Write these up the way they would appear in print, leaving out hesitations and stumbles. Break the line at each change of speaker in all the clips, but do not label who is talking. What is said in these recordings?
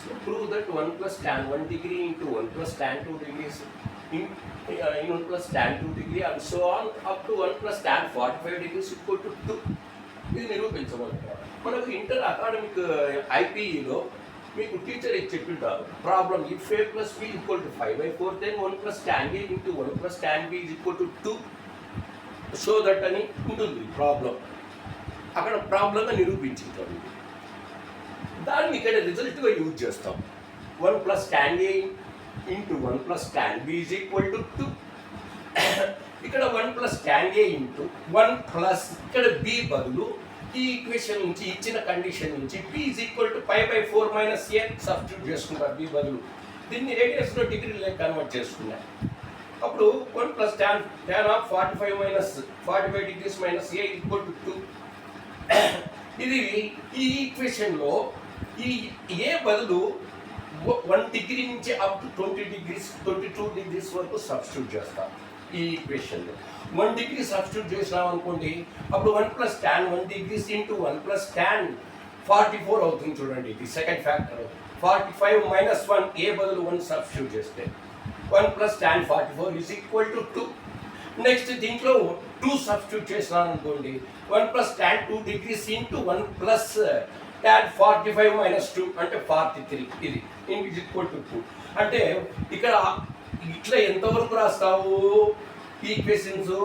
So prove that 1 plus tan 1 degree into 1 plus tan 2 degrees in 1 plus tan 2 degree and so on up to 1 plus tan 45 degrees equal to 2. ఇది నిరూపించమంటారు. మనకు inter academic ఐపీఈలో మీకు teacher ఇది చెప్పింటారు problem if A plus B equal to 5/4 then 1 plus tan A into 1 plus tan B is equal to 2 so that అని ఉంటుంది problem. అక్కడ ప్రాబ్లంగా నిరూపించుతారు. దాన్ని ఇక్కడ రిజల్ట్గా యూజ్ చేస్తాం. 1 plus tan A into 1 plus tan B is equal to 2. ఇక్కడ 1 plus tan A into 1 plus ఇక్కడ B బదులు ఈ ఈక్వేషన్ నుంచి ఇచ్చిన కండిషన్ నుంచి B is equal to 5/4 minus A substitute చేసుకున్నారు బి బదులు. దీన్ని రేడియస్లో డిగ్రీలో కన్వర్ట్ చేసుకున్నారు. అప్పుడు 1 plus tan of 45 minus 45 degrees minus A equal to 2. ఇది ఈ ఈక్వేషన్లో ఈ ఏ బదులు 1 డిగ్రీ నుంచి అప్ టు 20 డిగ్రీస్ 22 డిగ్రీస్ వరకు సబ్స్టిట్యూట్ చేస్తాం. ఈ ఈక్వేషన్లో 1 డిగ్రీ సబ్స్టిట్యూట్ చేసినాం అనుకోండి, అప్పుడు 1 plus tan 1 degrees into 1 plus tan 44 అవుతుంది. చూడండి, ఇది సెకండ్ ఫ్యాక్టర్. 45 మైనస్ 1 ఏ బదులు 1 సబ్స్టిట్యూట్ చేస్తే 1 plus tan 44 is equal to 2. Next దీంట్లో 2 సబ్స్టిట్యూట్ చేసినాను అనుకోండి, 1 plus tan 2 degrees into 1 plus tan 45 minus 2 అంటే 43. ఇది ఈజ్ ఈక్వల్ టు 2. అంటే ఇక్కడ ఇట్లా ఎంతవరకు రాస్తావు ఈక్వేషన్స్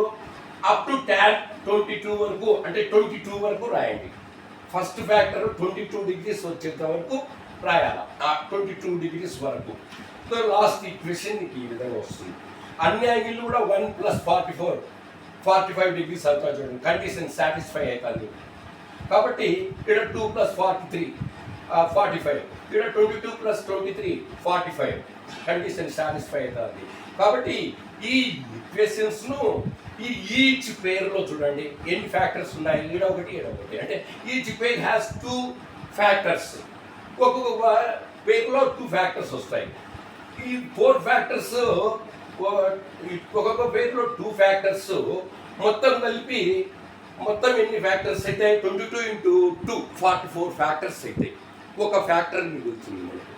అప్ టు tan 22 వరకు, అంటే 22 వరకు రాయండి. ఫస్ట్ ఫ్యాక్టర్ 22 డిగ్రీస్ వచ్చేంత వరకు రాయాలి. 22 డిగ్రీస్ వరకు. సో లాస్ట్ ఈక్వేషన్ నీకు ఈ విధంగా వస్తుంది. అన్ని యాంగిల్ కూడా 1 ప్లస్ 45 డిగ్రీస్ అవుతా చూడండి. కండిషన్ సాటిస్ఫై అవుతుంది కాబట్టి ఇక్కడ 2 ప్లస్ 45, ఇక్కడ 22 ప్లస్ 23 45 కండిషన్ సాటిస్ఫై అవుతుంది. కాబట్టి ఈ ఈక్వేషన్స్ను ఈ ఈచ్ పేర్లో చూడండి ఎన్ని ఫ్యాక్టర్స్ ఉన్నాయి. ఈడ ఒకటి అంటే ఈచ్ పేర్ హ్యాస్ 2 ఫ్యాక్టర్స్. ఒక్కొక్క పేర్లో 2 ఫ్యాక్టర్స్ వస్తాయి. ఈ 4 ఫ్యాక్టర్స్ ఒక్కొక్క పేర్లో 2 ఫ్యాక్టర్స్ మొత్తం కలిపి మొత్తం ఎన్ని ఫ్యాక్టర్స్ అయితే 22 ఇంటూ 2 44 ఫ్యాక్టర్స్ అయితే ఒక ఫ్యాక్టర్ మిగులుతుంది మనకు.